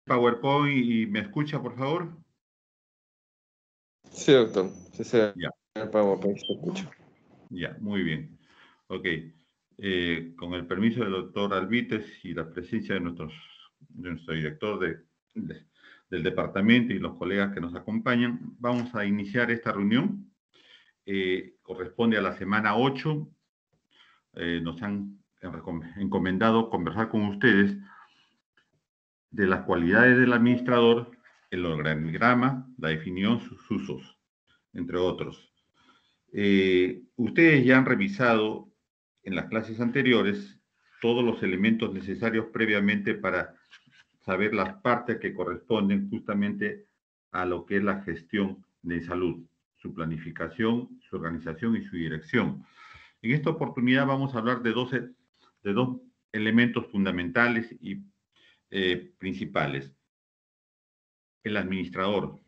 PowerPoint y me escucha, por favor. Sí, doctor. Sí, sí, Ya, el PowerPoint se escucha. ya, muy bien. Ok. Con el permiso del doctor Albites y la presencia de nuestro director del departamento y los colegas que nos acompañan, vamos a iniciar esta reunión. Corresponde a la semana 8. Nos han encomendado conversar con ustedes de las cualidades del administrador, el organigrama, la definición, sus usos, entre otros. Ustedes ya han revisado en las clases anteriores todos los elementos necesarios previamente para saber las partes que corresponden justamente a lo que es la gestión de salud, su planificación, su organización y su dirección. En esta oportunidad vamos a hablar de dos elementos fundamentales y principales. El administrador,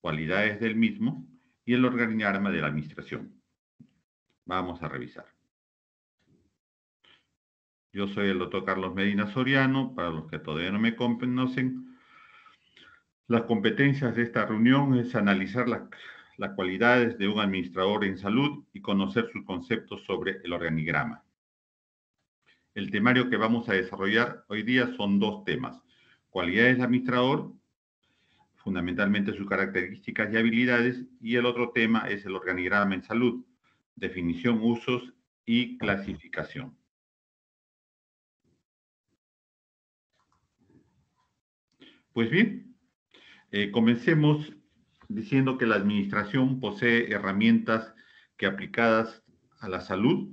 cualidades del mismo, y el organigrama de la administración. Vamos a revisar. Yo soy el doctor Carlos Medina Soriano, para los que todavía no me conocen. Las competencias de esta reunión es analizar las cualidades de un administrador en salud y conocer sus conceptos sobre el organigrama. El temario que vamos a desarrollar hoy día son dos temas: cualidades de administrador, fundamentalmente sus características y habilidades, y el otro tema es el organigrama en salud, definición, usos y clasificación. Pues bien, comencemos diciendo que la administración posee herramientas que, aplicadas a la salud,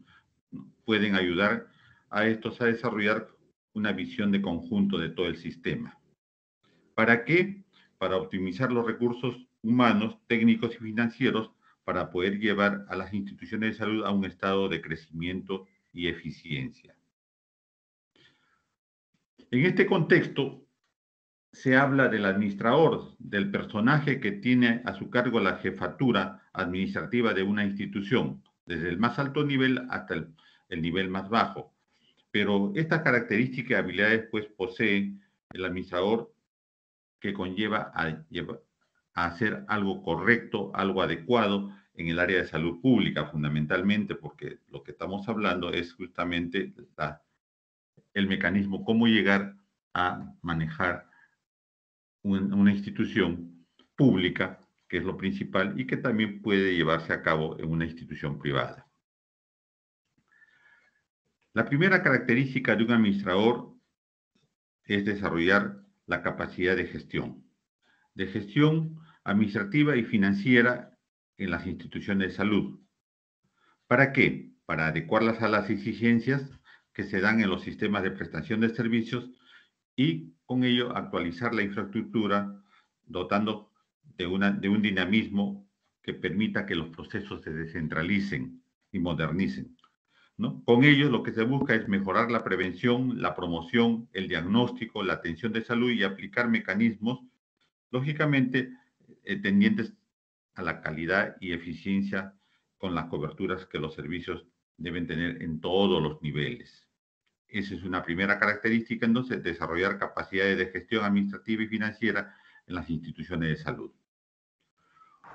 pueden ayudar a estos a desarrollar una visión de conjunto de todo el sistema. ¿Para qué? Para optimizar los recursos humanos, técnicos y financieros para poder llevar a las instituciones de salud a un estado de crecimiento y eficiencia. En este contexto, se habla del administrador, del personaje que tiene a su cargo la jefatura administrativa de una institución, desde el más alto nivel hasta el nivel más bajo. Pero estas características y habilidades pues posee el administrador, que conlleva a hacer algo correcto, algo adecuado en el área de salud pública, fundamentalmente, porque lo que estamos hablando es justamente el mecanismo, cómo llegar a manejar una institución pública, que es lo principal, y que también puede llevarse a cabo en una institución privada. La primera característica de un administrador es desarrollar la capacidad de gestión administrativa y financiera en las instituciones de salud. ¿Para qué? Para adecuarlas a las exigencias que se dan en los sistemas de prestación de servicios y con ello actualizar la infraestructura, dotando de un dinamismo que permita que los procesos se descentralicen y modernicen, ¿no? Con ello lo que se busca es mejorar la prevención, la promoción, el diagnóstico, la atención de salud y aplicar mecanismos, lógicamente, tendientes a la calidad y eficiencia con las coberturas que los servicios deben tener en todos los niveles. Esa es una primera característica, entonces, desarrollar capacidades de gestión administrativa y financiera en las instituciones de salud.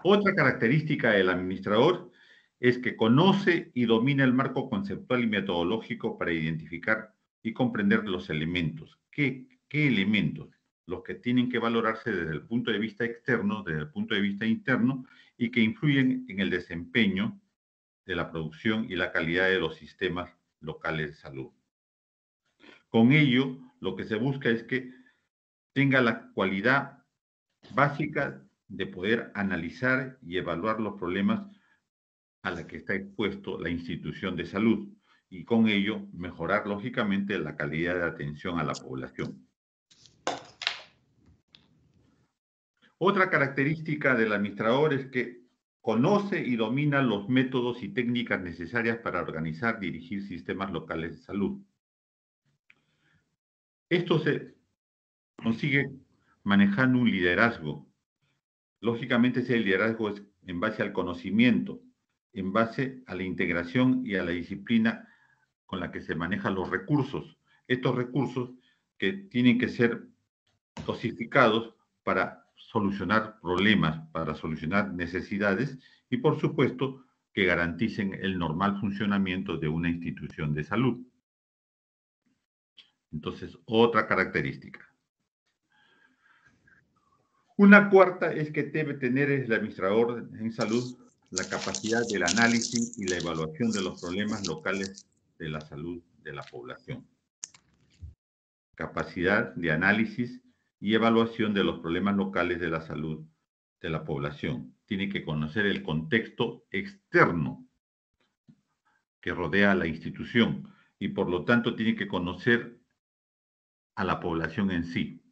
Otra característica del administrador es que conoce y domina el marco conceptual y metodológico para identificar y comprender los elementos. ¿Qué elementos? Los que tienen que valorarse desde el punto de vista externo, desde el punto de vista interno, y que influyen en el desempeño de la producción y la calidad de los sistemas locales de salud. Con ello, lo que se busca es que tenga la cualidad básica de poder analizar y evaluar los problemas a los que está expuesto la institución de salud y con ello mejorar lógicamente la calidad de atención a la población. Otra característica del administrador es que conoce y domina los métodos y técnicas necesarias para organizar y dirigir sistemas locales de salud. Esto se consigue manejando un liderazgo. Lógicamente, ese liderazgo es en base al conocimiento, en base a la integración y a la disciplina con la que se manejan los recursos. Estos recursos que tienen que ser dosificados para solucionar problemas, para solucionar necesidades y, por supuesto, que garanticen el normal funcionamiento de una institución de salud. Entonces, otra característica. Una cuarta es que debe tener el administrador en salud la capacidad del análisis y la evaluación de los problemas locales de la salud de la población. Capacidad de análisis y evaluación de los problemas locales de la salud de la población. Tiene que conocer el contexto externo que rodea a la institución y por lo tanto tiene que conocer a la población en sí.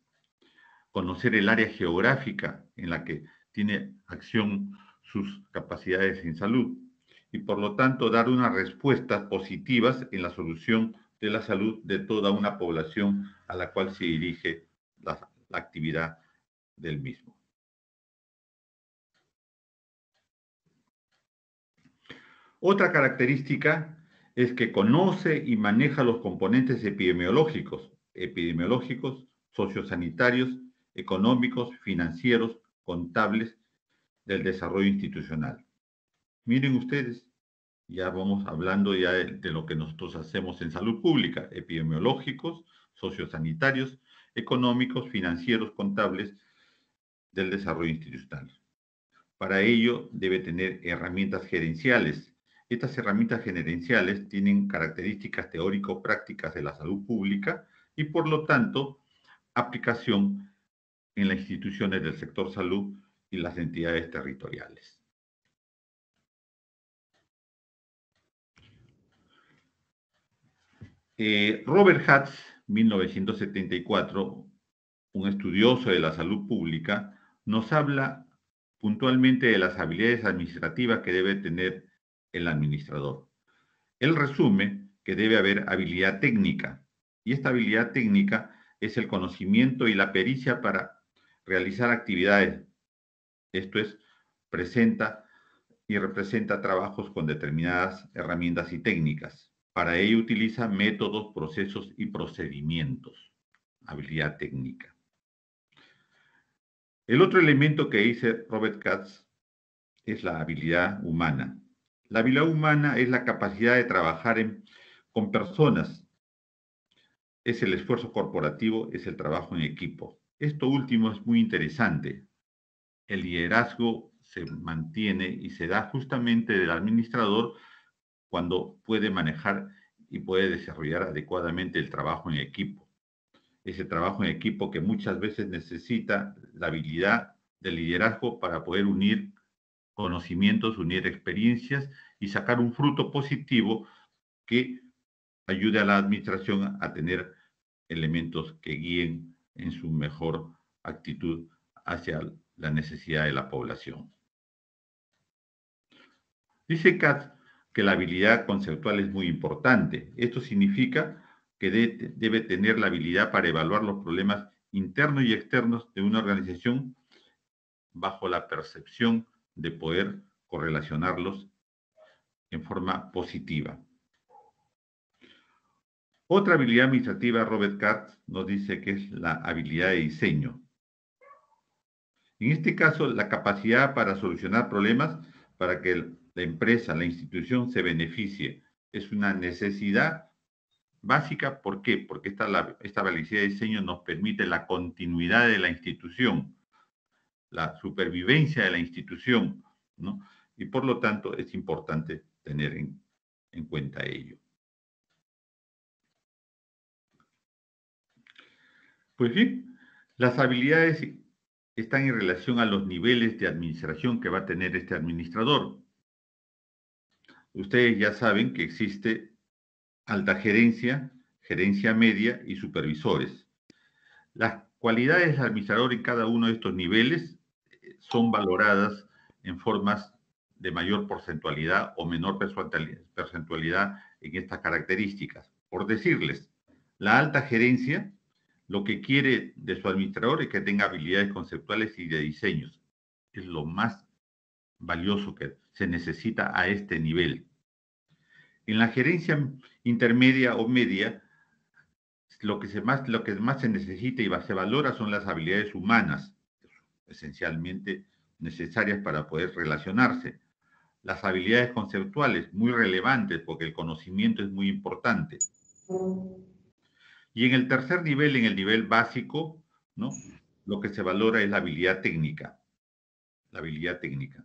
Conocer el área geográfica en la que tiene acción sus capacidades en salud y por lo tanto dar unas respuestas positivas en la solución de la salud de toda una población a la cual se dirige la actividad del mismo. Otra característica es que conoce y maneja los componentes epidemiológicos, sociosanitarios, económicos, financieros, contables del desarrollo institucional. Miren ustedes, ya vamos hablando ya de lo que nosotros hacemos en salud pública, epidemiológicos, sociosanitarios, económicos, financieros, contables del desarrollo institucional. Para ello debe tener herramientas gerenciales. Estas herramientas gerenciales tienen características teórico-prácticas de la salud pública y por lo tanto aplicación en las instituciones del sector salud y las entidades territoriales. Robert Hatch, 1974, un estudioso de la salud pública, nos habla puntualmente de las habilidades administrativas que debe tener el administrador. Él resume que debe haber habilidad técnica, y esta habilidad técnica es el conocimiento y la pericia para realizar actividades. Esto es, presenta y representa trabajos con determinadas herramientas y técnicas. Para ello utiliza métodos, procesos y procedimientos. Habilidad técnica. El otro elemento que dice Robert Katz es la habilidad humana. La habilidad humana es la capacidad de trabajar con personas. Es el esfuerzo corporativo, es el trabajo en equipo. Esto último es muy interesante. El liderazgo se mantiene y se da justamente del administrador cuando puede manejar y puede desarrollar adecuadamente el trabajo en equipo. Ese trabajo en equipo que muchas veces necesita la habilidad del liderazgo para poder unir conocimientos, unir experiencias y sacar un fruto positivo que ayude a la administración a tener elementos que guíen en su mejor actitud hacia la necesidad de la población. Dice Katz que la habilidad conceptual es muy importante. Esto significa que debe tener la habilidad para evaluar los problemas internos y externos de una organización bajo la percepción de poder correlacionarlos en forma positiva. Otra habilidad administrativa, Robert Katz nos dice que es la habilidad de diseño. En este caso, la capacidad para solucionar problemas para que la empresa, la institución se beneficie. Es una necesidad básica. ¿Por qué? Porque esta habilidad de diseño nos permite la continuidad de la institución, la supervivencia de la institución, ¿no? Y por lo tanto es importante tener en cuenta ello. Pues bien, las habilidades están en relación a los niveles de administración que va a tener este administrador. Ustedes ya saben que existe alta gerencia, gerencia media y supervisores. Las cualidades del administrador en cada uno de estos niveles son valoradas en formas de mayor porcentualidad o menor porcentualidad en estas características. Por decirles, la alta gerencia lo que quiere de su administrador es que tenga habilidades conceptuales y de diseños. Es lo más valioso que se necesita a este nivel. En la gerencia intermedia o media lo que más se necesita y se valora son las habilidades humanas, esencialmente necesarias para poder relacionarse. Las habilidades conceptuales, muy relevantes porque el conocimiento es muy importante. Y en el tercer nivel, en el nivel básico, ¿no? Lo que se valora es la habilidad técnica. La habilidad técnica.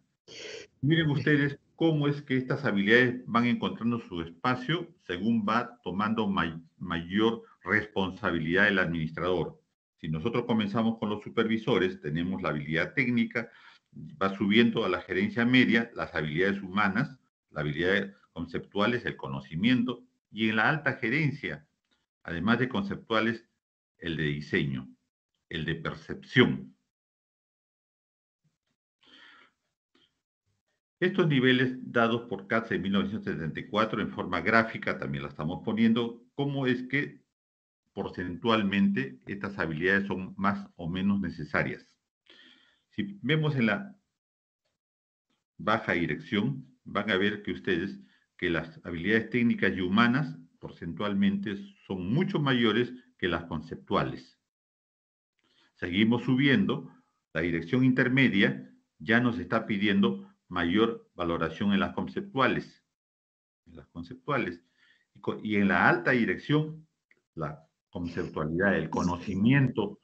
Miren ustedes cómo es que estas habilidades van encontrando su espacio según va tomando mayor responsabilidad el administrador. Si nosotros comenzamos con los supervisores, tenemos la habilidad técnica, va subiendo a la gerencia media, las habilidades humanas, las habilidades conceptuales, el conocimiento, y en la alta gerencia, además de conceptuales, el de diseño, el de percepción. Estos niveles dados por Katz en 1974 en forma gráfica, también la estamos poniendo, cómo es que porcentualmente estas habilidades son más o menos necesarias. Si vemos en la baja dirección, van a ver que ustedes que las habilidades técnicas y humanas porcentualmente son mucho mayores que las conceptuales. Seguimos subiendo, la dirección intermedia ya nos está pidiendo mayor valoración en las conceptuales. Y en la alta dirección, la conceptualidad, el conocimiento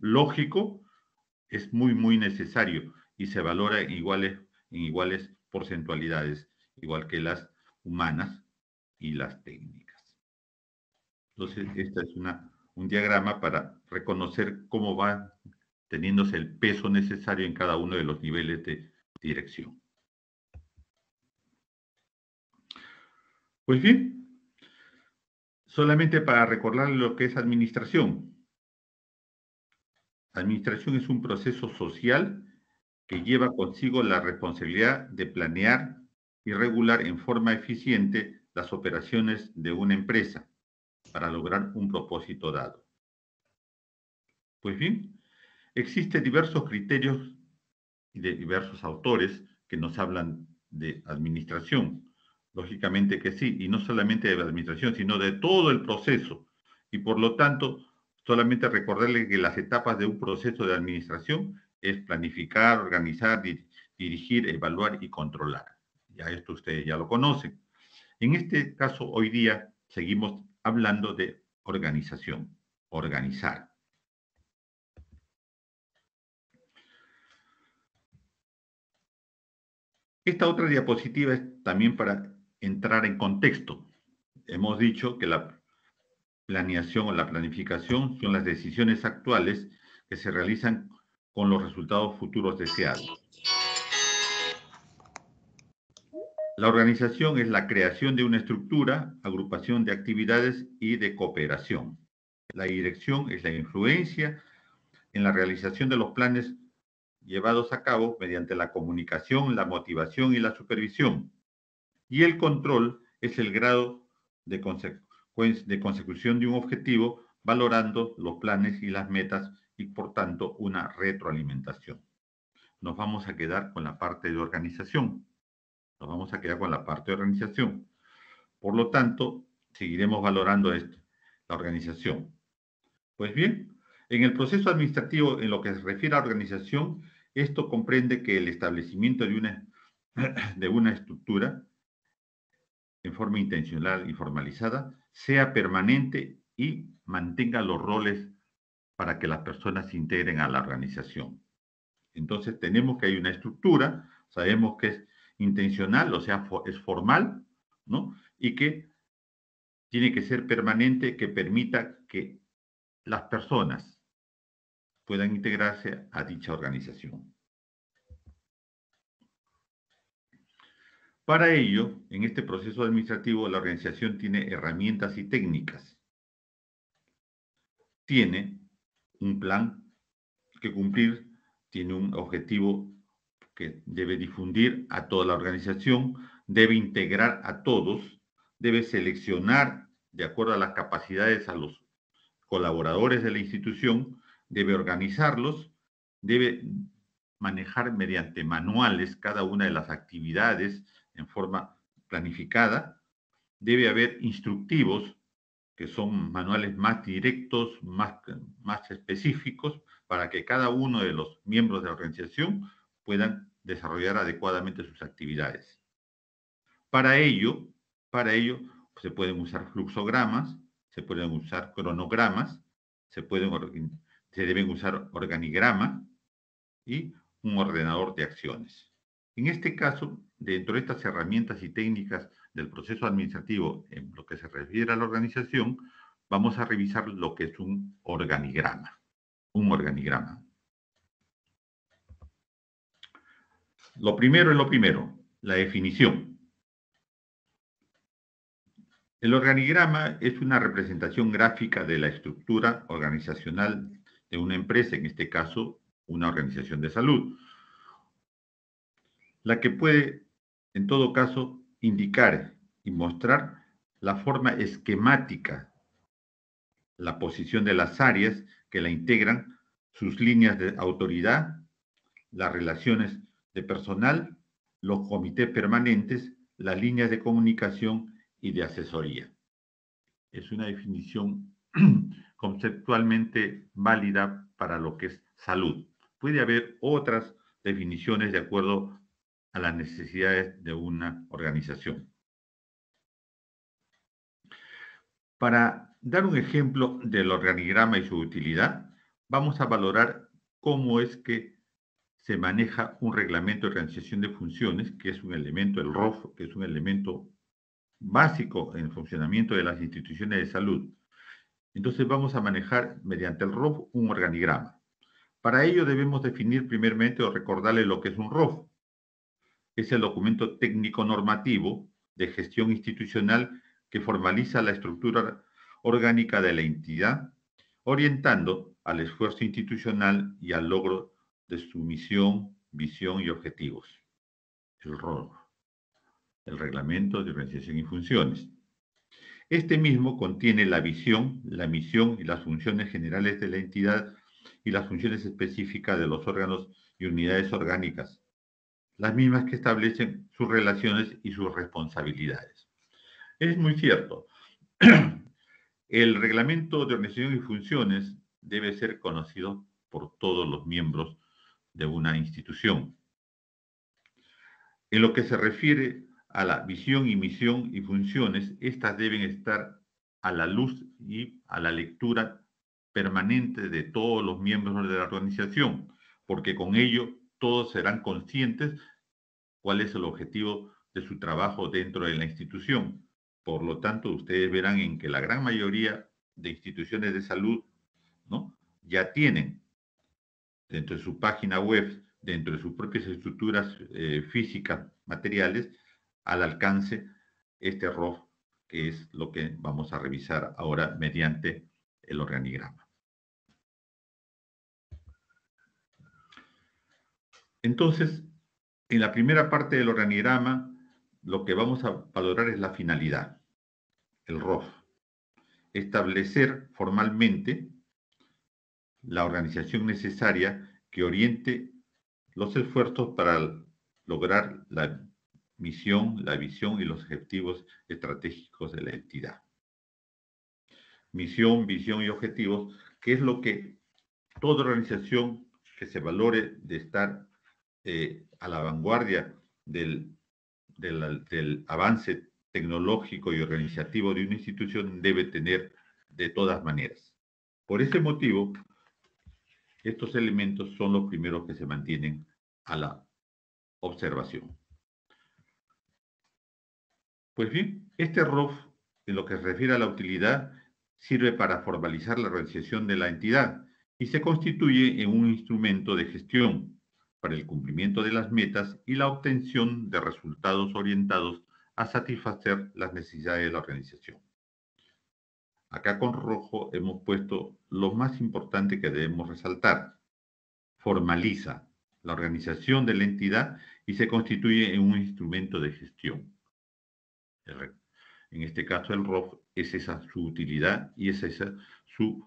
lógico es muy, muy necesario y se valora en iguales porcentualidades, igual que las humanas y las técnicas. Entonces, este es un diagrama para reconocer cómo va teniéndose el peso necesario en cada uno de los niveles de dirección. Pues bien, solamente para recordar lo que es administración. Administración es un proceso social que lleva consigo la responsabilidad de planear y regular en forma eficiente las operaciones de una empresa para lograr un propósito dado. Pues bien, existen diversos criterios y de diversos autores que nos hablan de administración. Lógicamente que sí, y no solamente de la administración, sino de todo el proceso. Y por lo tanto, solamente recordarle que las etapas de un proceso de administración es planificar, organizar, dirigir, evaluar y controlar. Ya esto ustedes ya lo conocen. En este caso, hoy día seguimos hablando de organización, organizar. Esta otra diapositiva es también para entrar en contexto. Hemos dicho que la planeación o la planificación son las decisiones actuales que se realizan con los resultados futuros deseados. La organización es la creación de una estructura, agrupación de actividades y de cooperación. La dirección es la influencia en la realización de los planes llevados a cabo mediante la comunicación, la motivación y la supervisión. Y el control es el grado de consecución de un objetivo, valorando los planes y las metas y, por tanto, una retroalimentación. Nos vamos a quedar con la parte de organización. Por lo tanto, seguiremos valorando esto, la organización. Pues bien, en el proceso administrativo, en lo que se refiere a organización, esto comprende que el establecimiento de una estructura en forma intencional y formalizada sea permanente y mantenga los roles para que las personas se integren a la organización. Entonces tenemos que hay una estructura, sabemos que es intencional, o sea, es formal, ¿no? Y que tiene que ser permanente, que permita que las personas puedan integrarse a dicha organización. Para ello, en este proceso administrativo, la organización tiene herramientas y técnicas. Tiene un plan que cumplir, tiene un objetivo que debe difundir a toda la organización, debe integrar a todos, debe seleccionar de acuerdo a las capacidades a los colaboradores de la institución, debe organizarlos, debe manejar mediante manuales cada una de las actividades en forma planificada, debe haber instructivos que son manuales más directos, más específicos, para que cada uno de los miembros de la organización puedan desarrollar adecuadamente sus actividades. Para ello, se pueden usar fluxogramas, se pueden usar cronogramas, se deben usar organigramas y un ordenador de acciones. En este caso, dentro de estas herramientas y técnicas del proceso administrativo, en lo que se refiere a la organización, vamos a revisar lo que es un organigrama. Un organigrama. Lo primero es lo primero, la definición. El organigrama es una representación gráfica de la estructura organizacional de una empresa, en este caso, una organización de salud, la que puede, en todo caso, indicar y mostrar la forma esquemática, la posición de las áreas que la integran, sus líneas de autoridad, las relaciones de personal, los comités permanentes, las líneas de comunicación y de asesoría. Es una definición conceptualmente válida para lo que es salud. Puede haber otras definiciones de acuerdo a las necesidades de una organización. Para dar un ejemplo del organigrama y su utilidad, vamos a valorar cómo es que se maneja un reglamento de organización de funciones, que es un elemento, el ROF, que es un elemento básico en el funcionamiento de las instituciones de salud. Entonces vamos a manejar mediante el ROF un organigrama. Para ello debemos definir primeramente o recordarle lo que es un ROF. Es el documento técnico normativo de gestión institucional que formaliza la estructura orgánica de la entidad, orientando al esfuerzo institucional y al logro de su misión, visión y objetivos. El ROF, el Reglamento de Organización y Funciones. Este mismo contiene la visión, la misión y las funciones generales de la entidad y las funciones específicas de los órganos y unidades orgánicas, las mismas que establecen sus relaciones y sus responsabilidades. Es muy cierto. El reglamento de organización y funciones debe ser conocido por todos los miembros de una institución. En lo que se refiere a la visión y misión y funciones, estas deben estar a la luz y a la lectura permanente de todos los miembros de la organización, porque con ello todos serán conscientes cuál es el objetivo de su trabajo dentro de la institución. Por lo tanto, ustedes verán en que la gran mayoría de instituciones de salud, ¿no?, ya tienen dentro de su página web, dentro de sus propias estructuras físicas, materiales, al alcance este ROF, que es lo que vamos a revisar ahora mediante el organigrama. Entonces, en la primera parte del organigrama, lo que vamos a valorar es la finalidad, el ROF. Establecer formalmente la organización necesaria que oriente los esfuerzos para lograr la misión, la visión y los objetivos estratégicos de la entidad. Misión, visión y objetivos, que es lo que toda organización que se valore de estar a la vanguardia del avance tecnológico y organizativo de una institución debe tener de todas maneras. Por ese motivo, estos elementos son los primeros que se mantienen a la observación. Pues bien, este ROF, en lo que se refiere a la utilidad, sirve para formalizar la organización de la entidad y se constituye en un instrumento de gestión para el cumplimiento de las metas y la obtención de resultados orientados a satisfacer las necesidades de la organización. Acá con rojo hemos puesto lo más importante que debemos resaltar. Formaliza la organización de la entidad y se constituye en un instrumento de gestión. En este caso el ROF es esa su utilidad y es esa su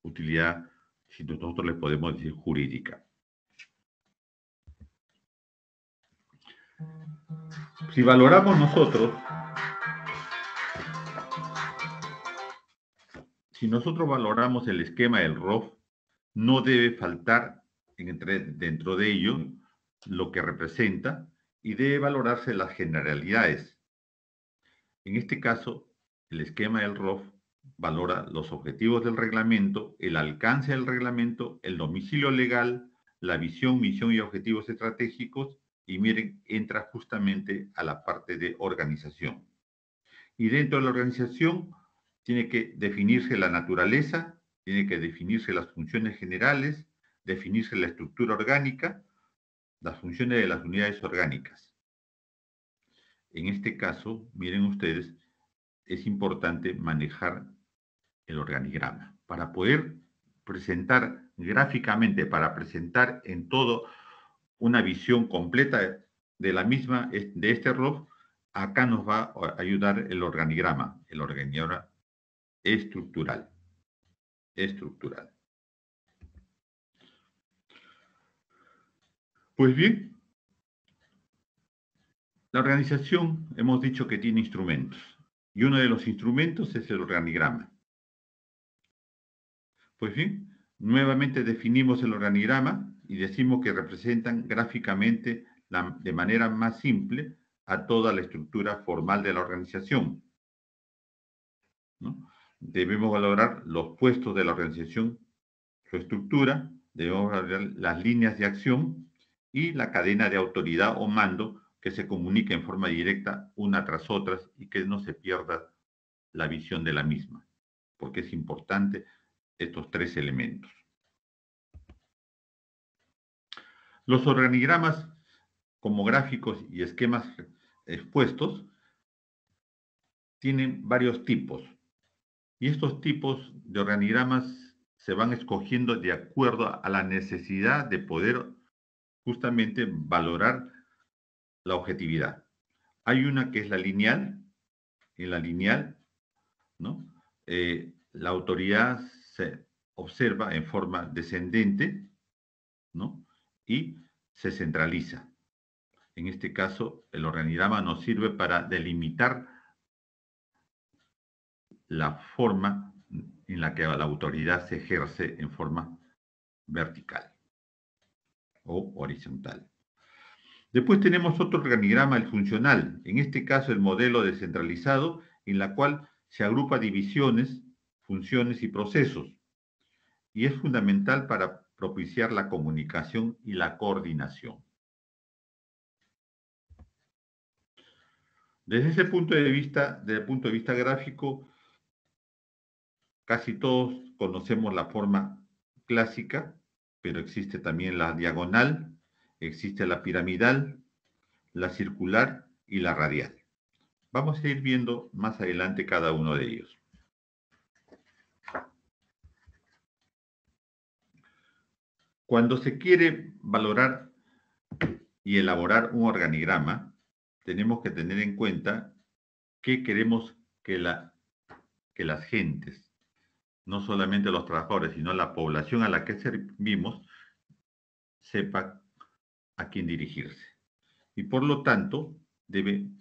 utilidad, si nosotros le podemos decir, jurídica. Si valoramos nosotros si nosotros valoramos el esquema del ROF, no debe faltar dentro de ello lo que representa y debe valorarse las generalidades. En este caso, el esquema del ROF valora los objetivos del reglamento, el alcance del reglamento, el domicilio legal, la visión, misión y objetivos estratégicos, y miren, entra justamente a la parte de organización. Y dentro de la organización tiene que definirse la naturaleza, tiene que definirse las funciones generales, definirse la estructura orgánica, las funciones de las unidades orgánicas. En este caso, miren ustedes, es importante manejar el organigrama para poder presentar gráficamente, para presentar en todo una visión completa de la misma, de este ROF. Acá nos va a ayudar el organigrama estructural. Pues bien, la organización hemos dicho que tiene instrumentos, y uno de los instrumentos es el organigrama. Pues bien, nuevamente definimos el organigrama y decimos que representan gráficamente de manera más simple a toda la estructura formal de la organización, ¿no? Debemos valorar los puestos de la organización, su estructura, debemos valorar las líneas de acción y la cadena de autoridad o mando que se comunica en forma directa una tras otras y que no se pierda la visión de la misma, porque es importante estos tres elementos. Los organigramas como gráficos y esquemas expuestos tienen varios tipos, y estos tipos de organigramas se van escogiendo de acuerdo a la necesidad de poder justamente valorar la objetividad. Hay una que es la lineal. En la lineal, ¿no? La autoridad se observa en forma descendente, ¿no? Y se centraliza. En este caso, el organigrama nos sirve para delimitar la forma en la que la autoridad se ejerce en forma vertical o horizontal. Después tenemos otro organigrama, el funcional, en este caso el modelo descentralizado, en la cual se agrupa divisiones, funciones y procesos, y es fundamental para propiciar la comunicación y la coordinación. Desde ese punto de vista, desde el punto de vista gráfico, casi todos conocemos la forma clásica, pero existe también la diagonal, existe la piramidal, la circular y la radial. Vamos a ir viendo más adelante cada uno de ellos. Cuando se quiere valorar y elaborar un organigrama, tenemos que tener en cuenta que queremos que las gentes, no solamente los trabajadores, sino la población a la que servimos, sepa a quién dirigirse. Y por lo tanto,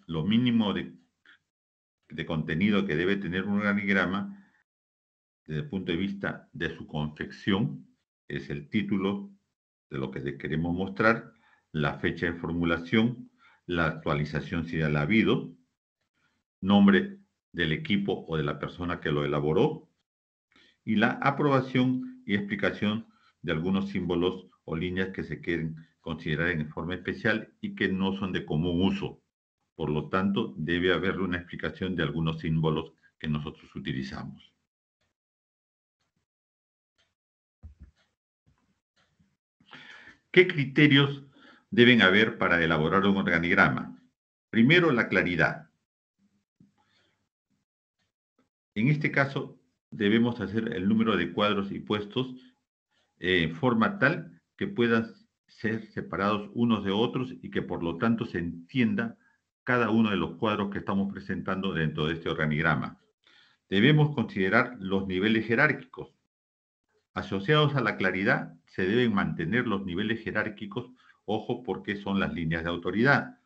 lo mínimo de contenido que debe tener un organigrama, desde el punto de vista de su confección, es el título de lo que queremos mostrar, la fecha de formulación, la actualización si la ha habido, nombre del equipo o de la persona que lo elaboró, y la aprobación y explicación de algunos símbolos o líneas que se quieren considerar en forma especial y que no son de común uso. Por lo tanto, debe haber una explicación de algunos símbolos que nosotros utilizamos. ¿Qué criterios deben haber para elaborar un organigrama? Primero, la claridad. En este caso, debemos hacer el número de cuadros y puestos en forma tal que puedan ser separados unos de otros y que por lo tanto se entienda cada uno de los cuadros que estamos presentando dentro de este organigrama. Debemos considerar los niveles jerárquicos. Asociados a la claridad, se deben mantener los niveles jerárquicos, ojo, porque son las líneas de autoridad.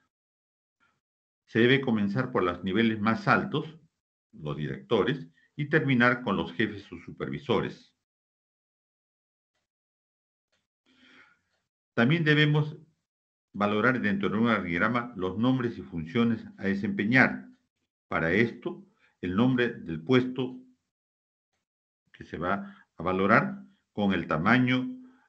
Se debe comenzar por los niveles más altos, los directores, y terminar con los jefes o supervisores. También debemos valorar dentro de un organigrama los nombres y funciones a desempeñar. Para esto, el nombre del puesto que se va a valorar con el tamaño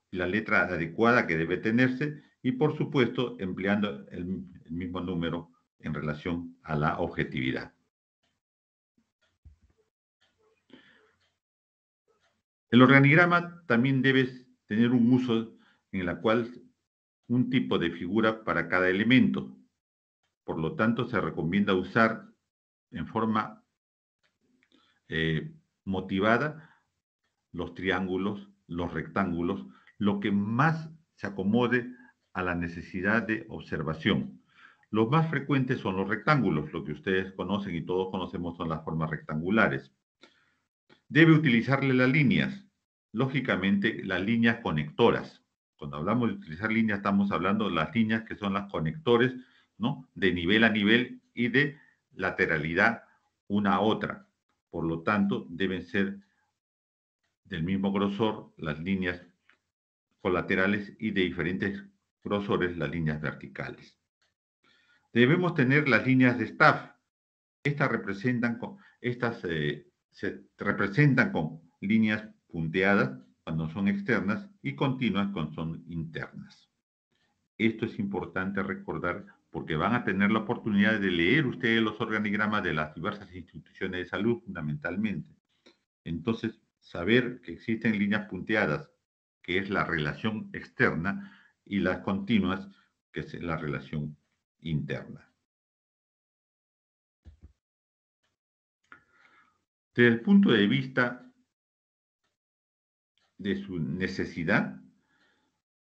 y la letra adecuada que debe tenerse y, por supuesto, empleando el mismo número en relación a la objetividad. El organigrama también debe tener un uso en el cual un tipo de figura para cada elemento. Por lo tanto, se recomienda usar en forma motivada los triángulos, los rectángulos, lo que más se acomode a la necesidad de observación. Los más frecuentes son los rectángulos, lo que ustedes conocen y todos conocemos son las formas rectangulares. Debe utilizarle las líneas, lógicamente las líneas conectoras. Cuando hablamos de utilizar líneas, estamos hablando de las líneas que son las conectores, ¿no? De nivel a nivel y de lateralidad una a otra. Por lo tanto, deben ser del mismo grosor las líneas colaterales y de diferentes grosores las líneas verticales. Debemos tener las líneas de staff. Estas se representan con líneas punteadas cuando son externas y continuas cuando son internas. Esto es importante recordar porque van a tener la oportunidad de leer ustedes los organigramas de las diversas instituciones de salud fundamentalmente. Entonces, saber que existen líneas punteadas, que es la relación externa, y las continuas, que es la relación interna. Desde el punto de vista de su necesidad,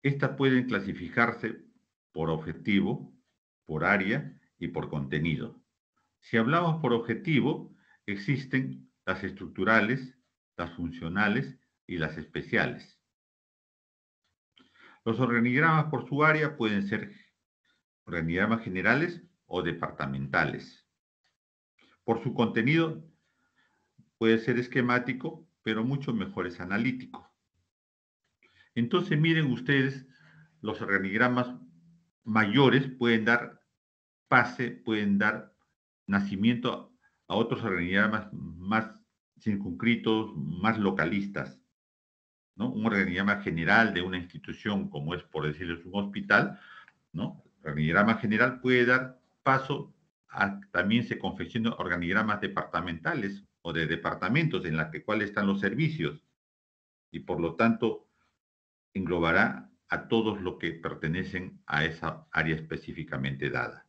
estas pueden clasificarse por objetivo, por área y por contenido. Si hablamos por objetivo, existen las estructurales, las funcionales y las especiales. Los organigramas por su área pueden ser organigramas generales o departamentales. Por su contenido puede ser esquemático, pero mucho mejor es analítico. Entonces miren ustedes, los organigramas mayores pueden dar pase, pueden dar nacimiento a otros organigramas más circunscritos, más localistas, ¿no? Un organigrama general de una institución, como es, por decirles, un hospital, ¿no? El organigrama general puede dar paso a, también se confeccionan organigramas departamentales o de departamentos en los cuales están los servicios y por lo tanto englobará a todos los que pertenecen a esa área específicamente dada.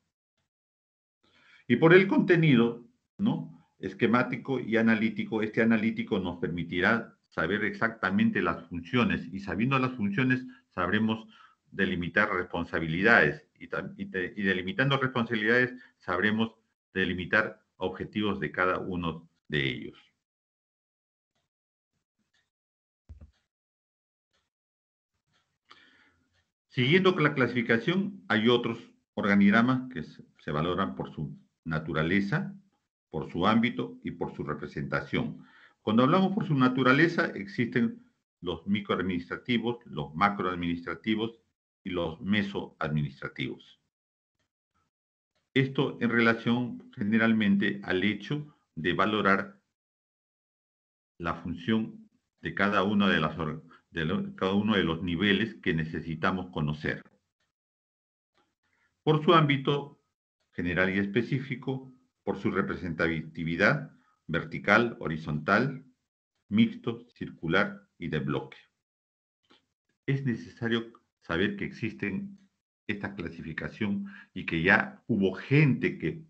Y por el contenido, ¿no? Esquemático y analítico, este analítico nos permitirá saber exactamente las funciones y sabiendo las funciones sabremos delimitar responsabilidades y delimitando responsabilidades sabremos delimitar objetivos de cada uno de ellos. Siguiendo con la clasificación, hay otros organigramas que se valoran por su naturaleza, por su ámbito y por su representación. Cuando hablamos por su naturaleza, existen los microadministrativos, los macroadministrativos y los mesoadministrativos. Esto en relación generalmente al hecho de valorar la función de cada uno de los niveles que necesitamos conocer. Por su ámbito general y específico, por su representatividad vertical, horizontal, mixto, circular y de bloque. Es necesario saber que existen esta clasificación y que ya hubo gente que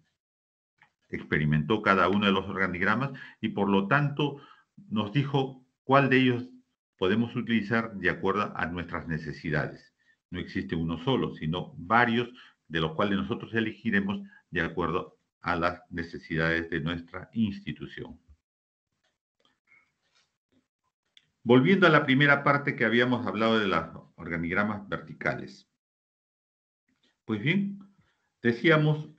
experimentó cada uno de los organigramas y por lo tanto nos dijo cuál de ellos podemos utilizar de acuerdo a nuestras necesidades. No existe uno solo, sino varios de los cuales nosotros elegiremos de acuerdo a las necesidades de nuestra institución. Volviendo a la primera parte que habíamos hablado de los organigramas verticales. Pues bien, decíamos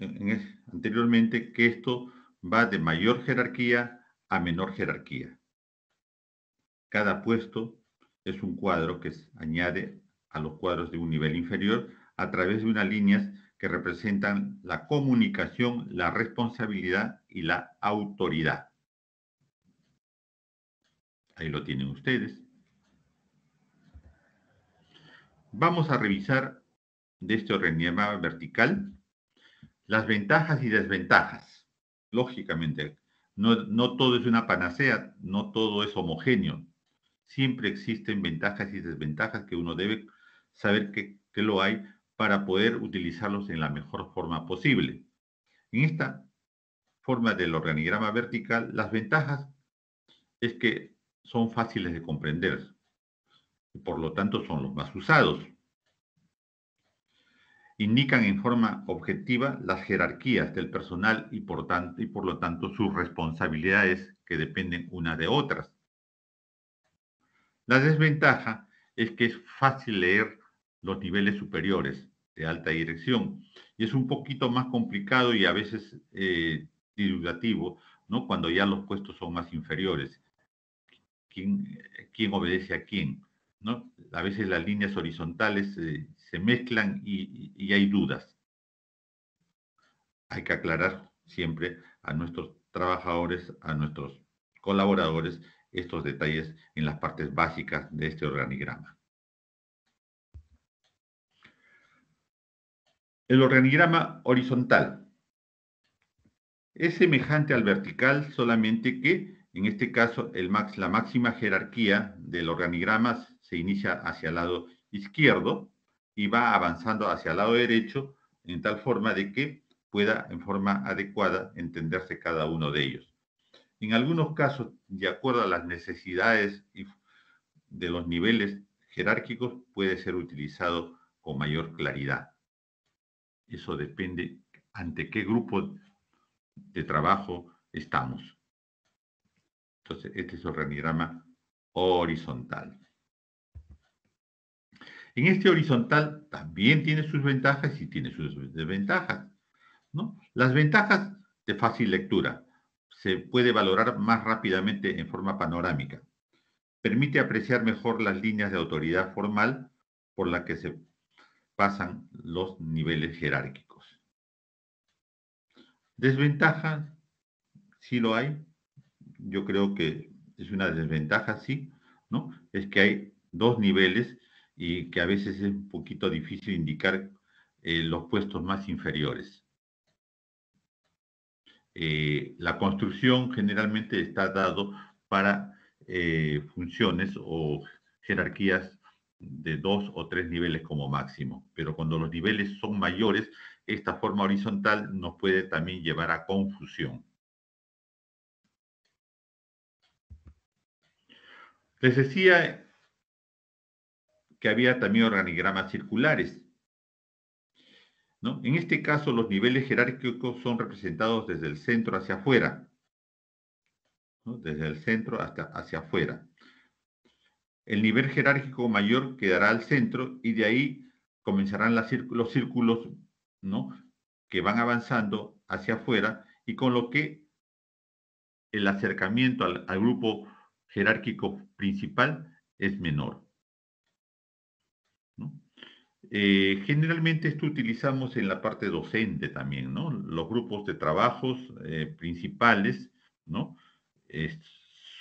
anteriormente que esto va de mayor jerarquía a menor jerarquía. Cada puesto es un cuadro que se añade a los cuadros de un nivel inferior a través de unas líneas que representan la comunicación, la responsabilidad y la autoridad. Ahí lo tienen ustedes. Vamos a revisar de este organigrama vertical las ventajas y desventajas. Lógicamente, no todo es una panacea, no todo es homogéneo. Siempre existen ventajas y desventajas que uno debe saber que lo hay para poder utilizarlos en la mejor forma posible. En esta forma del organigrama vertical, las ventajas es que son fáciles de comprender y por lo tanto son los más usados. Indican en forma objetiva las jerarquías del personal y por lo tanto sus responsabilidades que dependen unas de otras. La desventaja es que es fácil leer los niveles superiores de alta dirección y es un poquito más complicado y a veces divulgativo, ¿no? Cuando ya los puestos son más inferiores. ¿Quién obedece a quién? ¿No? A veces las líneas horizontales se mezclan y hay dudas. Hay que aclarar siempre a nuestros trabajadores, a nuestros colaboradores, estos detalles en las partes básicas de este organigrama. El organigrama horizontal es semejante al vertical, solamente que en este caso la máxima jerarquía del organigrama se inicia hacia el lado izquierdo y va avanzando hacia el lado derecho en tal forma de que pueda en forma adecuada entenderse cada uno de ellos. En algunos casos, de acuerdo a las necesidades de los niveles jerárquicos, puede ser utilizado con mayor claridad. Eso depende ante qué grupo de trabajo estamos. Entonces, este es el organigrama horizontal. En este horizontal también tiene sus ventajas y tiene sus desventajas, ¿no? Las ventajas de fácil lectura. Se puede valorar más rápidamente en forma panorámica. Permite apreciar mejor las líneas de autoridad formal por la que se pasan los niveles jerárquicos. Desventajas, sí lo hay. Yo creo que es una desventaja, sí, ¿no? Es que hay dos niveles y que a veces es un poquito difícil indicar los puestos más inferiores. La construcción generalmente está dado para funciones o jerarquías de 2 o 3 niveles como máximo, pero cuando los niveles son mayores, esta forma horizontal nos puede también llevar a confusión. Les decía que había también organigramas circulares, ¿no? En este caso, los niveles jerárquicos son representados desde el centro hacia afuera, ¿no? Desde el centro hacia afuera. El nivel jerárquico mayor quedará al centro y de ahí comenzarán los círculos, ¿no? Que van avanzando hacia afuera y con lo que el acercamiento al grupo jerárquico principal es menor, ¿no? Generalmente esto utilizamos en la parte docente también, ¿no? Los grupos de trabajos principales, ¿no?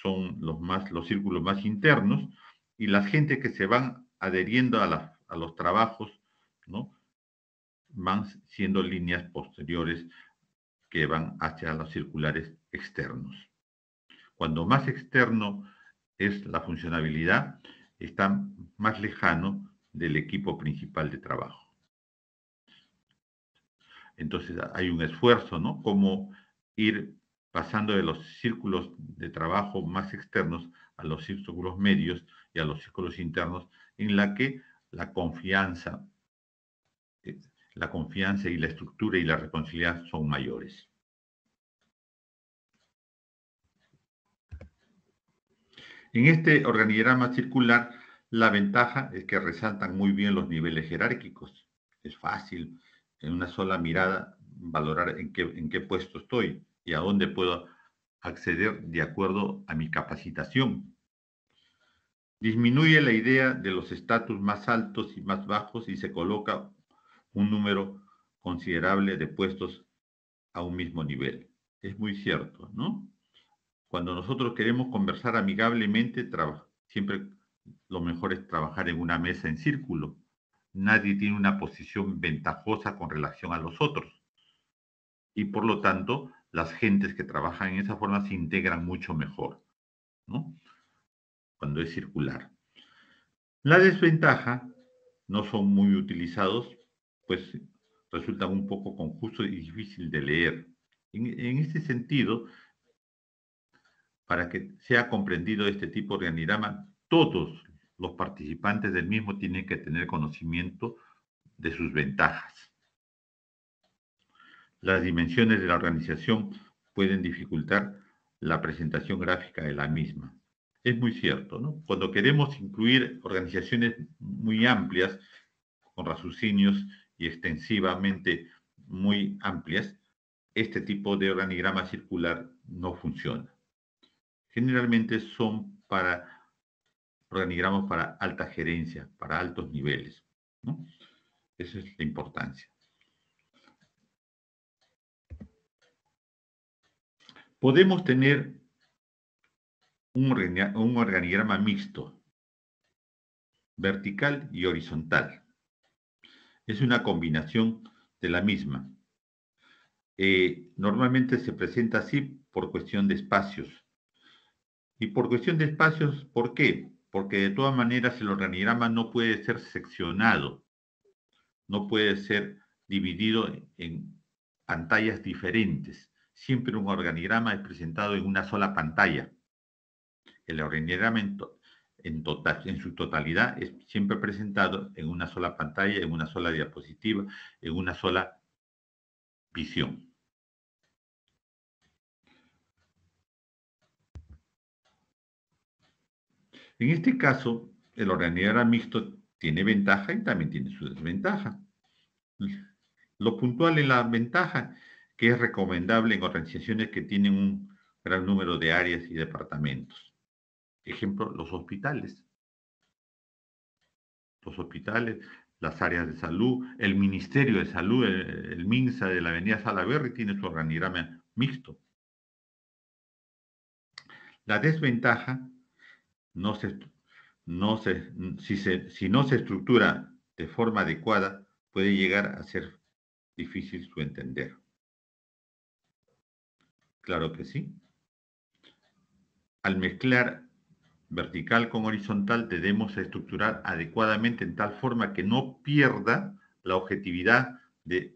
Son los círculos más internos y la gente que se van adheriendo a los trabajos, ¿no? Van siendo líneas posteriores que van hacia los circulares externos. Cuando más externo es la funcionabilidad, está más lejano del equipo principal de trabajo. Entonces hay un esfuerzo, ¿no? Como ir pasando de los círculos de trabajo más externos a los círculos medios y a los círculos internos, en la que la confianza y la estructura y la responsabilidad son mayores. En este organigrama circular, la ventaja es que resaltan muy bien los niveles jerárquicos. Es fácil en una sola mirada valorar en qué puesto estoy y a dónde puedo acceder de acuerdo a mi capacitación. Disminuye la idea de los estatus más altos y más bajos y se coloca un número considerable de puestos a un mismo nivel. Es muy cierto, ¿no? Cuando nosotros queremos conversar amigablemente, siempre lo mejor es trabajar en una mesa en círculo. Nadie tiene una posición ventajosa con relación a los otros. Y por lo tanto, las gentes que trabajan en esa forma se integran mucho mejor, ¿no? Cuando es circular. La desventaja, no son muy utilizados, pues resultan un poco confusos y difícil de leer. En este sentido, para que sea comprendido este tipo de organigrama, todos los participantes del mismo tienen que tener conocimiento de sus ventajas. Las dimensiones de la organización pueden dificultar la presentación gráfica de la misma. Es muy cierto, ¿no? Cuando queremos incluir organizaciones muy amplias, con raciocinios y extensivamente muy amplias, este tipo de organigrama circular no funciona. Generalmente son para organigramas para alta gerencia, para altos niveles, ¿no? Esa es la importancia. Podemos tener un organigrama mixto, vertical y horizontal. Es una combinación de la misma. Normalmente se presenta así por cuestión de espacios. Y por cuestión de espacios, ¿por qué? Porque de todas maneras el organigrama no puede ser seccionado, no puede ser dividido en pantallas diferentes. Siempre un organigrama es presentado en una sola pantalla. El organigrama en su totalidad es siempre presentado en una sola pantalla, en una sola diapositiva, en una sola visión. En este caso, el organigrama mixto tiene ventaja y también tiene su desventaja. Lo puntual en la ventaja, que es recomendable en organizaciones que tienen un gran número de áreas y departamentos. Ejemplo, los hospitales. Los hospitales, las áreas de salud, el Ministerio de Salud, el MINSA de la Avenida Salaverry tiene su organigrama mixto. La desventaja, si no se estructura de forma adecuada, puede llegar a ser difícil su entender. Claro que sí. Al mezclar vertical con horizontal debemos estructurar adecuadamente en tal forma que no pierda la objetividad de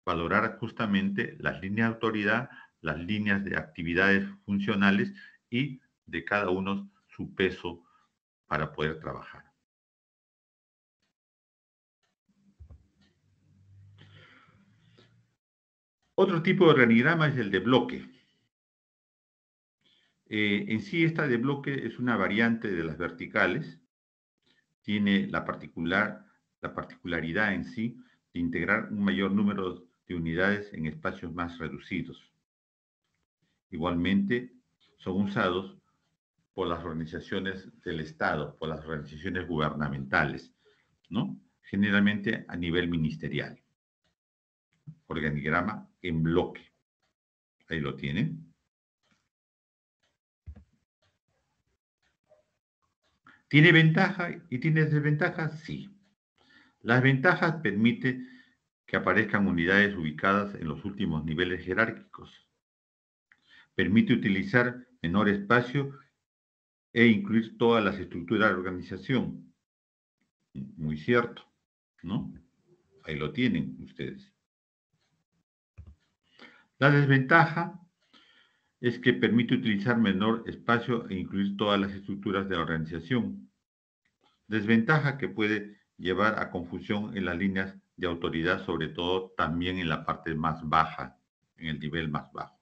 valorar justamente las líneas de autoridad, las líneas de actividades funcionales y de cada uno su peso para poder trabajar. Otro tipo de organigrama es el de bloque. En sí, esta de bloque es una variante de las verticales. Tiene la particularidad en sí de integrar un mayor número de unidades en espacios más reducidos. Igualmente, son usados por las organizaciones del Estado, por las organizaciones gubernamentales, ¿no? Generalmente a nivel ministerial. Organigrama en bloque. Ahí lo tienen. ¿Tiene ventaja y tiene desventajas? Sí. Las ventajas permiten que aparezcan unidades ubicadas en los últimos niveles jerárquicos. Permite utilizar menor espacio e incluir todas las estructuras de organización. Muy cierto, ¿no? Ahí lo tienen ustedes. La desventaja es que permite utilizar menor espacio e incluir todas las estructuras de la organización. Desventaja que puede llevar a confusión en las líneas de autoridad, sobre todo también en la parte más baja, en el nivel más bajo.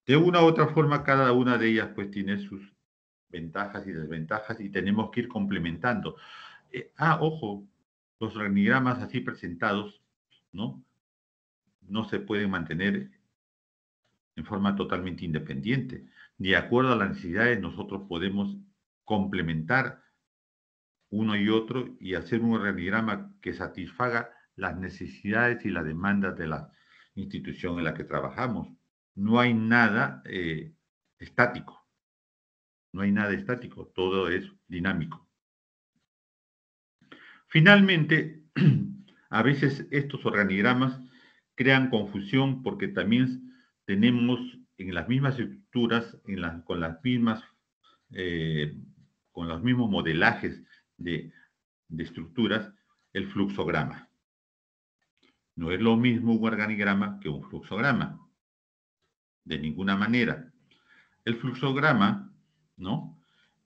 De una u otra forma, cada una de ellas pues tiene sus ventajas y desventajas y tenemos que ir complementando. Ojo, los organigramas así presentados, ¿no? No se pueden mantener en forma totalmente independiente. De acuerdo a las necesidades, nosotros podemos complementar uno y otro y hacer un organigrama que satisfaga las necesidades y las demandas de la institución en la que trabajamos. No hay nada estático, no hay nada estático, todo es dinámico. Finalmente, a veces estos organigramas crean confusión porque también tenemos en las mismas estructuras, con los mismos modelajes de estructuras, el fluxograma. No es lo mismo un organigrama que un fluxograma, de ninguna manera. El fluxograma, ¿no?,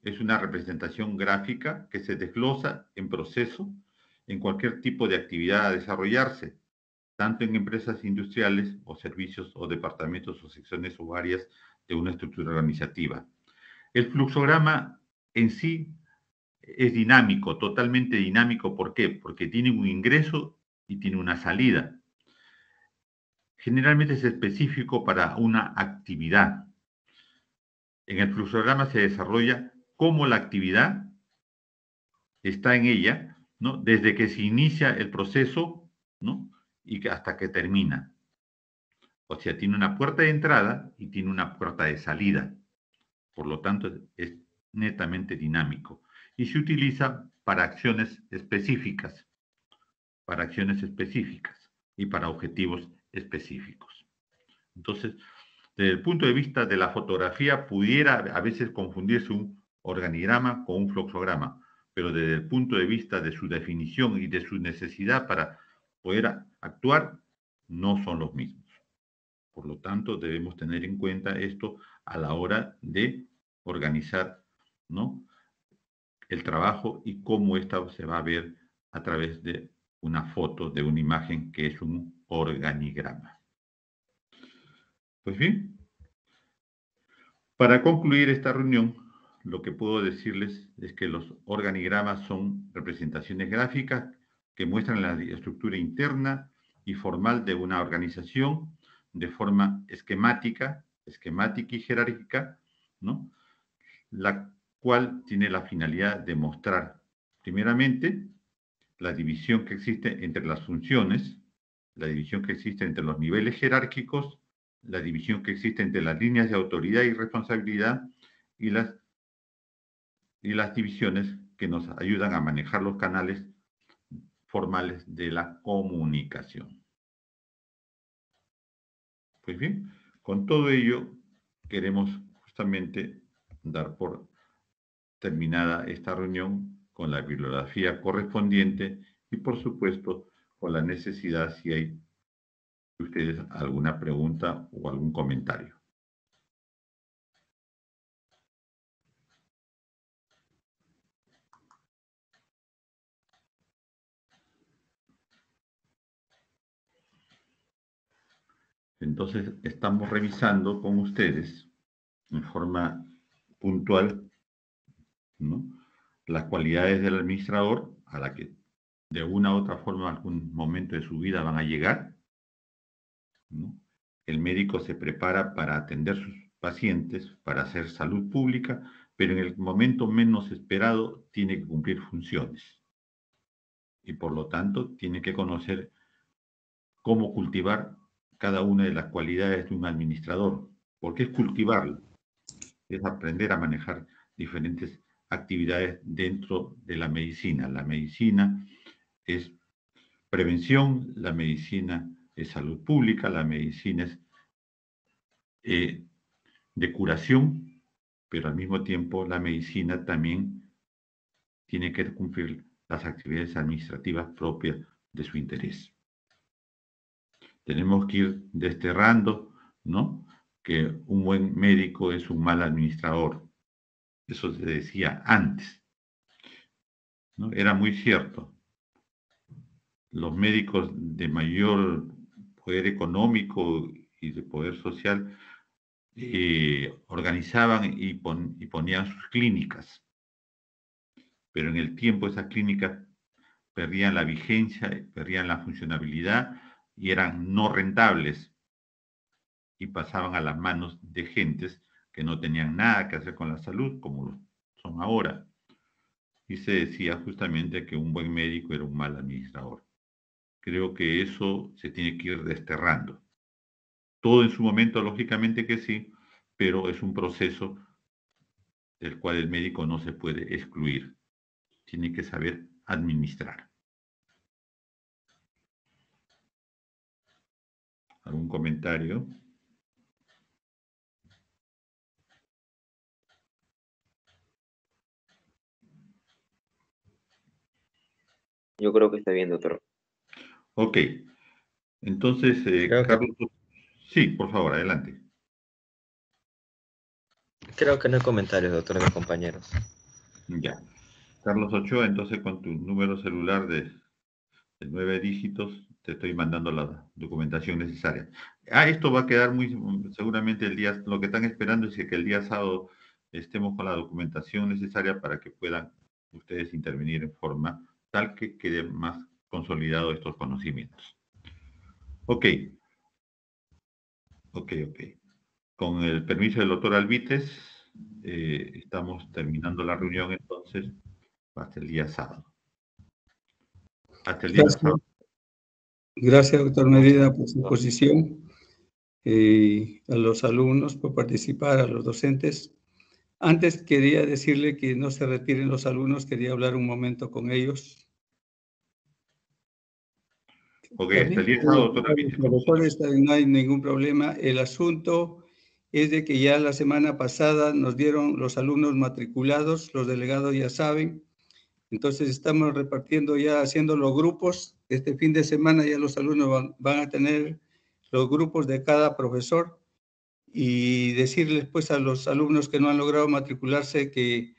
es una representación gráfica que se desglosa en proceso en cualquier tipo de actividad a desarrollarse, tanto en empresas industriales o servicios o departamentos o secciones o áreas de una estructura organizativa. El fluxograma en sí es dinámico, totalmente dinámico. ¿Por qué? Porque tiene un ingreso y tiene una salida. Generalmente es específico para una actividad. En el fluxograma se desarrolla cómo la actividad está en ella, ¿no?, desde que se inicia el proceso, ¿no?, y hasta que termina. O sea, tiene una puerta de entrada y tiene una puerta de salida. Por lo tanto, es netamente dinámico. Y se utiliza para acciones específicas y para objetivos específicos. Entonces, desde el punto de vista de la fotografía, pudiera a veces confundirse un organigrama con un fluxograma, pero desde el punto de vista de su definición y de su necesidad para poder actuar, no son los mismos. Por lo tanto, debemos tener en cuenta esto a la hora de organizar, ¿no?, el trabajo y cómo esto se va a ver a través de una foto, de una imagen que es un organigrama. Pues bien, para concluir esta reunión, lo que puedo decirles es que los organigramas son representaciones gráficas que muestran la estructura interna y formal de una organización de forma esquemática y jerárquica, ¿no?, la cual tiene la finalidad de mostrar, primeramente, la división que existe entre las funciones, la división que existe entre los niveles jerárquicos, la división que existe entre las líneas de autoridad y responsabilidad y las divisiones que nos ayudan a manejar los canales formales de la comunicación. Pues bien, con todo ello queremos justamente dar por terminada esta reunión con la bibliografía correspondiente y, por supuesto, con la necesidad, si hay de ustedes alguna pregunta o algún comentario. Entonces, estamos revisando con ustedes en forma puntual, ¿no?, las cualidades del administrador a la que de una u otra forma en algún momento de su vida van a llegar, ¿no? El médico se prepara para atender sus pacientes, para hacer salud pública, pero en el momento menos esperado tiene que cumplir funciones. Y por lo tanto tiene que conocer cómo cultivar cada una de las cualidades de un administrador. ¿Por qué es cultivarlo? Es aprender a manejar diferentes actividades dentro de la medicina. La medicina es prevención, la medicina es salud pública, la medicina es de curación, pero al mismo tiempo la medicina también tiene que cumplir las actividades administrativas propias de su interés. Tenemos que ir desterrando, ¿no?, que un buen médico es un mal administrador. Eso se decía antes, ¿no? Era muy cierto. Los médicos de mayor poder económico y de poder social organizaban y ponían sus clínicas, pero en el tiempo esas clínicas perdían la vigencia, perdían la funcionabilidad y eran no rentables. y pasaban a las manos de gentes que no tenían nada que hacer con la salud, como lo son ahora. Y se decía justamente que un buen médico era un mal administrador. Creo que eso se tiene que ir desterrando. Todo en su momento, lógicamente que sí, pero es un proceso del cual el médico no se puede excluir. Tiene que saber administrar. ¿Algún comentario? Yo creo que está bien, doctor. Ok. Entonces, Carlos, sí, por favor, adelante. Creo que no hay comentarios, doctor, de compañeros. Ya. Carlos Ochoa, entonces con tu número celular de 9 dígitos, te estoy mandando la documentación necesaria. Esto va a quedar seguramente el día, lo que están esperando es que el día sábado estemos con la documentación necesaria para que puedan ustedes intervenir en forma tal que quede más consolidados estos conocimientos. Ok. Con el permiso del doctor Alvites, estamos terminando la reunión entonces hasta el día sábado. Hasta el día sábado. Gracias, doctor Medina, por su exposición. A los alumnos por participar, a los docentes. Antes quería decirle que no se retiren los alumnos, quería hablar un momento con ellos. Ok, hasta el día sábado, doctor Alvites. No hay ningún problema. El asunto es de que ya la semana pasada nos dieron los alumnos matriculados, los delegados ya saben. Entonces estamos repartiendo ya, haciendo los grupos. Este fin de semana ya los alumnos van a tener los grupos de cada profesor y decirles pues a los alumnos que no han logrado matricularse que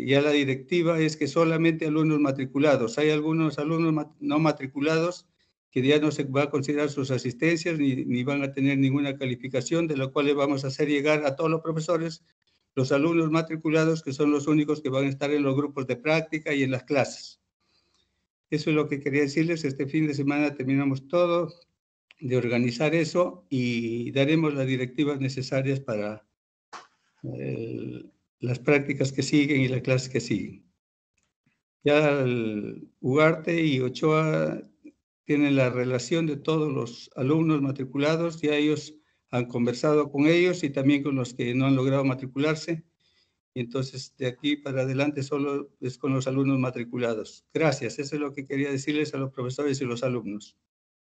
ya la directiva es que solamente alumnos matriculados. Hay algunos alumnos no matriculados que ya no se va a considerar sus asistencias ni van a tener ninguna calificación, de lo cual le vamos a hacer llegar a todos los profesores los alumnos matriculados, que son los únicos que van a estar en los grupos de práctica y en las clases. Eso es lo que quería decirles. Este fin de semana terminamos todo de organizar eso y daremos las directivas necesarias para las prácticas que siguen y las clases que siguen. Ya Ugarte y Ochoa tienen la relación de todos los alumnos matriculados, ya ellos han conversado con ellos y también con los que no han logrado matricularse. Entonces, de aquí para adelante solo es con los alumnos matriculados. Gracias, eso es lo que quería decirles a los profesores y los alumnos.